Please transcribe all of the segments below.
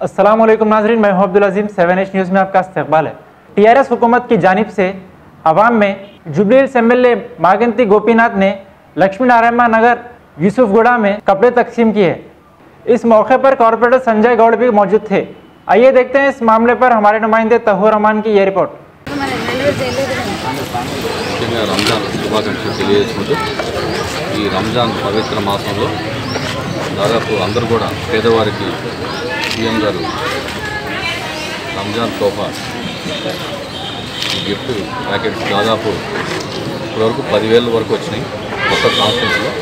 अस्सलामुअलैकुम नाज़रीन, मैं हूं अब्दुल अजीम। 7H न्यूज़ में आपका इस्तकबाल है। टीआरएस हुकूमत की जानिब से अवाम में जुबली हिल्स एमएलए मागंती गोपीनाथ ने लक्ष्मी नारायण नगर यूसुफगुड़ा में कपड़े तकसीम किए। इस मौके पर कॉरपोरेटर संजय गौड़ भी मौजूद थे। आइए देखते हैं इस मामले पर हमारे नुमाइंदे तहूर रहमान की ये रिपोर्ट। రంజాన్ శుభాకాంక్షలు తెలియజేసుకుంటూ ఈ రంజాన్ పవిత్ర మాసంలో దాదాపు అందరూ కూడా పేదవారికి సీఎం గారు రంజాన్ తోఫా గిఫ్ట్ ప్యాకెట్స్ దాదాపు ఇప్పటివరకు 10,000 వరకు వచ్చినాయి కొత్త కాన్స్టిట్యూన్సీలో.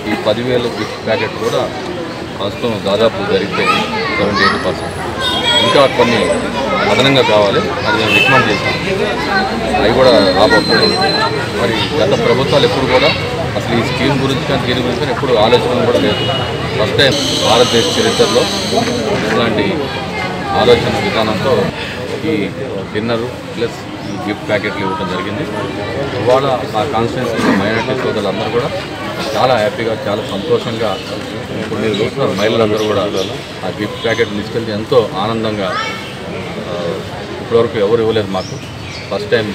ఈ 10,000 గిఫ్ట్ ప్యాకెట్ కూడా ప్రస్తుతం దాదాపు జరిగిపోయింది 70-80%. ఇంకా కొన్ని అదనంగా కావాలి, అది మేము రికమెండ్ చేసాం, అవి కూడా రాబోతున్నాయి. మరి గత ప్రభుత్వాలు ఎప్పుడు కూడా అసలు ఈ స్కీమ్ గురించి కానీ దీని గురించి కానీ ఎప్పుడు ఆలోచన కూడా లేదు. ఫస్ట్ టైం భారతదేశ చరిత్రలో ఇట్లాంటి ఆలోచన విధానంతో ఈ డిన్నరు ప్లస్ ఈ గిఫ్ట్ ప్యాకెట్లు ఇవ్వడం జరిగింది. ఇవాళ ఆ కాన్స్టిట్యూన్సీ మైనార్టీ సోదరులందరూ కూడా చాలా హ్యాపీగా, చాలా సంతోషంగా ఇప్పుడు మీరు చూస్తున్నారు. మహిళలందరూ కూడా ఆ గిఫ్ట్ ప్యాకెట్ తీసుకెళ్తే ఎంతో ఆనందంగా, ఇప్పటివరకు ఎవరు ఇవ్వలేదు మాకు, ఫస్ట్ టైం